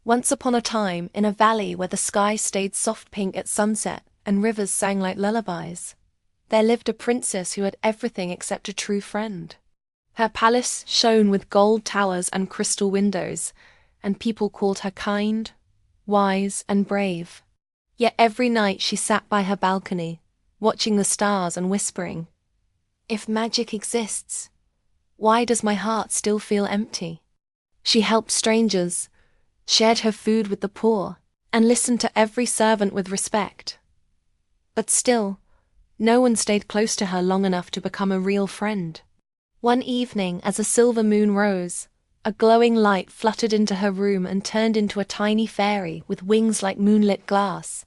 Once upon a time, in a valley where the sky stayed soft pink at sunset and rivers sang like lullabies, there lived a princess who had everything except a true friend. Her palace shone with gold towers and crystal windows, and people called her kind, wise, and brave. Yet every night she sat by her balcony, watching the stars and whispering, "If magic exists, why does my heart still feel empty?" She helped strangers, shared her food with the poor, and listened to every servant with respect. But still, no one stayed close to her long enough to become a real friend. One evening, as a silver moon rose, a glowing light fluttered into her room and turned into a tiny fairy with wings like moonlit glass.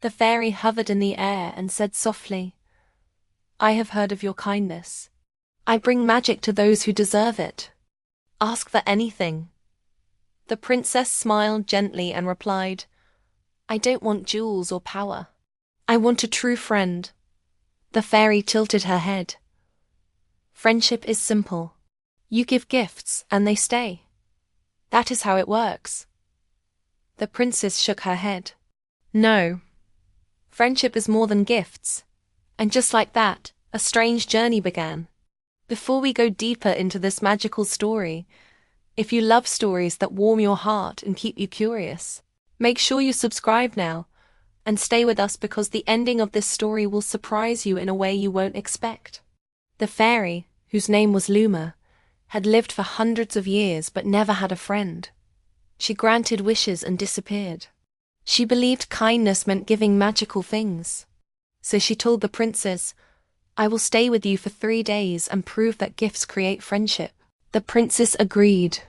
The fairy hovered in the air and said softly, "I have heard of your kindness. I bring magic to those who deserve it. Ask for anything." The princess smiled gently and replied, "I don't want jewels or power. I want a true friend." The fairy tilted her head. "Friendship is simple. You give gifts and they stay. That is how it works." The princess shook her head. "No. Friendship is more than gifts." And just like that, a strange journey began. Before we go deeper into this magical story, if you love stories that warm your heart and keep you curious, make sure you subscribe now and stay with us because the ending of this story will surprise you in a way you won't expect. The fairy, whose name was Luma, had lived for hundreds of years but never had a friend. She granted wishes and disappeared. She believed kindness meant giving magical things. So she told the princess, "I will stay with you for 3 days and prove that gifts create friendship." The princess agreed.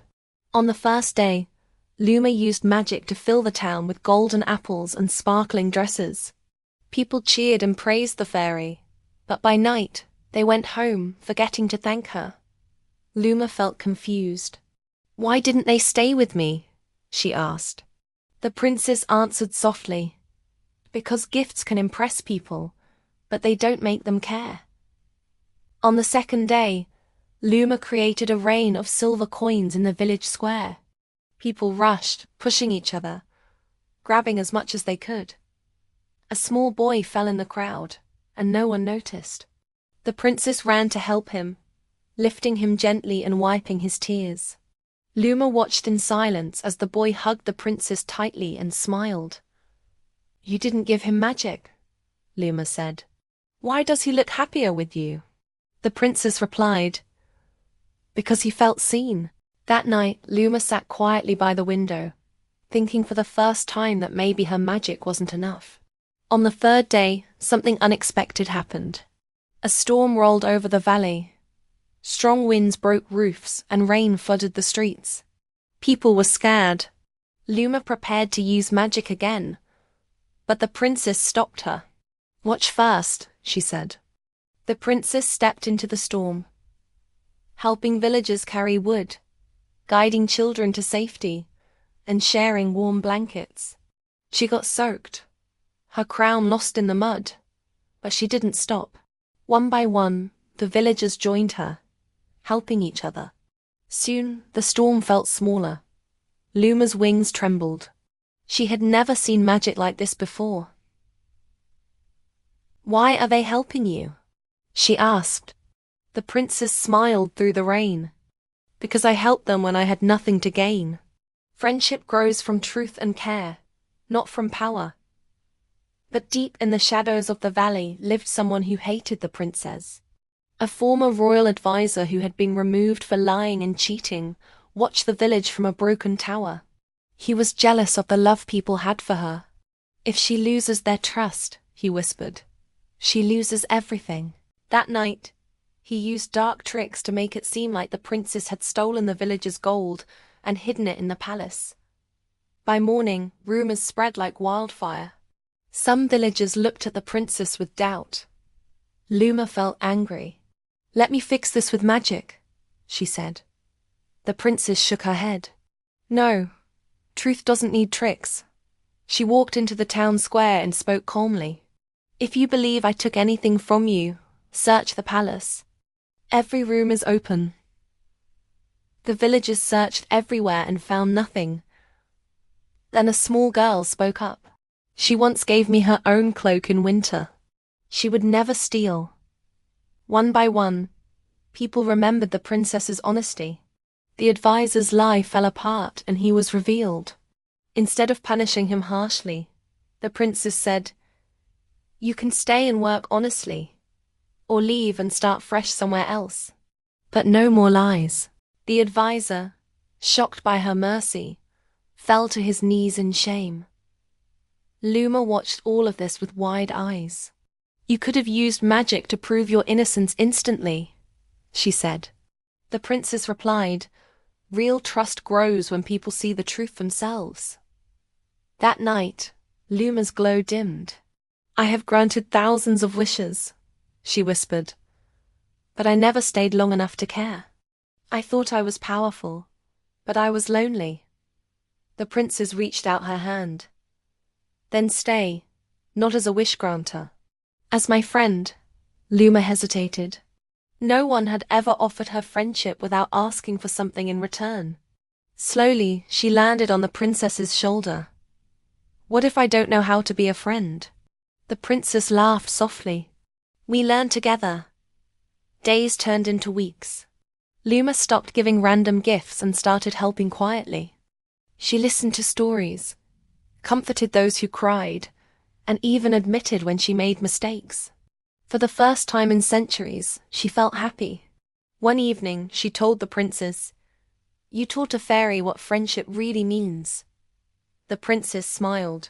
On the first day, Luma used magic to fill the town with golden apples and sparkling dresses. People cheered and praised the fairy, but by night, they went home, forgetting to thank her. Luma felt confused. "Why didn't they stay with me?" she asked. The princess answered softly, "Because gifts can impress people, but they don't make them care." On the second day, Luma created a rain of silver coins in the village square. People rushed, pushing each other, grabbing as much as they could. A small boy fell in the crowd, and no one noticed. The princess ran to help him, lifting him gently and wiping his tears. Luma watched in silence as the boy hugged the princess tightly and smiled. "You didn't give him magic," Luma said. "Why does he look happier with you?" The princess replied, "Because he felt seen." That night, Luma sat quietly by the window, thinking for the first time that maybe her magic wasn't enough. On the third day, something unexpected happened. A storm rolled over the valley. Strong winds broke roofs and rain flooded the streets. People were scared. Luma prepared to use magic again, but the princess stopped her. "Watch first," she said. The princess stepped into the storm, helping villagers carry wood, guiding children to safety, and sharing warm blankets. She got soaked, her crown lost in the mud, but she didn't stop. One by one, the villagers joined her, helping each other. Soon, the storm felt smaller. Luma's wings trembled. She had never seen magic like this before. "Why are they helping you?" she asked. The princess smiled through the rain. "Because I helped them when I had nothing to gain. Friendship grows from truth and care, not from power." But deep in the shadows of the valley lived someone who hated the princess. A former royal advisor who had been removed for lying and cheating watched the village from a broken tower. He was jealous of the love people had for her. "If she loses their trust," he whispered, "she loses everything." That night, he used dark tricks to make it seem like the princess had stolen the villagers' gold and hidden it in the palace. By morning, rumors spread like wildfire. Some villagers looked at the princess with doubt. Luma felt angry. "Let me fix this with magic," she said. The princess shook her head. "No, truth doesn't need tricks." She walked into the town square and spoke calmly. "If you believe I took anything from you, search the palace. Every room is open." The villagers searched everywhere and found nothing. Then a small girl spoke up. She once gave me her own cloak in winter. She would never steal. One by one, people remembered the princess's honesty. The advisor's lie fell apart and he was revealed. Instead of punishing him harshly, the princess said, "You can stay and work honestly, or leave and start fresh somewhere else. But no more lies." The advisor, shocked by her mercy, fell to his knees in shame. Luma watched all of this with wide eyes. "You could have used magic to prove your innocence instantly," she said. The princess replied, "Real trust grows when people see the truth themselves." That night, Luma's glow dimmed. "I have granted thousands of wishes," she whispered, "but I never stayed long enough to care. I thought I was powerful, but I was lonely." The princess reached out her hand. "Then stay, not as a wish granter. As my friend." Luma hesitated. No one had ever offered her friendship without asking for something in return. Slowly, she landed on the princess's shoulder. "What if I don't know how to be a friend?" The princess laughed softly. "We learn together." Days turned into weeks. Luma stopped giving random gifts and started helping quietly. She listened to stories, comforted those who cried, and even admitted when she made mistakes. For the first time in centuries, she felt happy. One evening, she told the princess, "You taught a fairy what friendship really means." The princess smiled.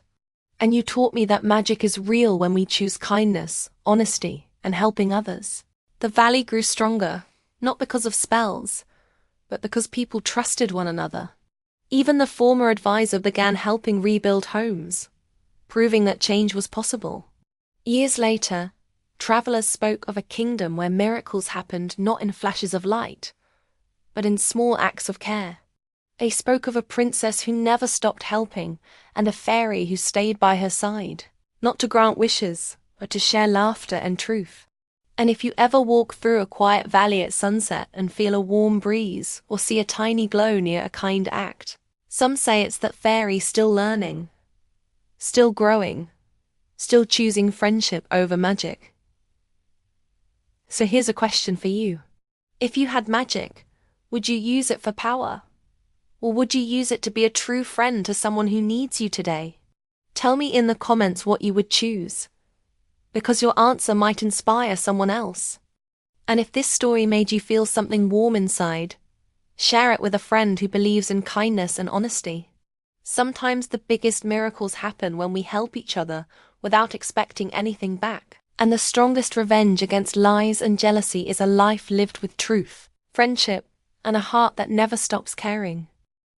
"And you taught me that magic is real when we choose kindness, honesty, and helping others." The valley grew stronger, not because of spells, but because people trusted one another. Even the former advisor began helping rebuild homes, proving that change was possible. Years later, travelers spoke of a kingdom where miracles happened not in flashes of light, but in small acts of care. They spoke of a princess who never stopped helping and a fairy who stayed by her side, not to grant wishes, but to share laughter and truth. And if you ever walk through a quiet valley at sunset and feel a warm breeze or see a tiny glow near a kind act, some say it's that fairy still learning, still growing, still choosing friendship over magic. So here's a question for you. If you had magic, would you use it for power? Or would you use it to be a true friend to someone who needs you today? Tell me in the comments what you would choose, because your answer might inspire someone else. And if this story made you feel something warm inside, share it with a friend who believes in kindness and honesty. Sometimes the biggest miracles happen when we help each other without expecting anything back. And the strongest revenge against lies and jealousy is a life lived with truth, friendship, and a heart that never stops caring.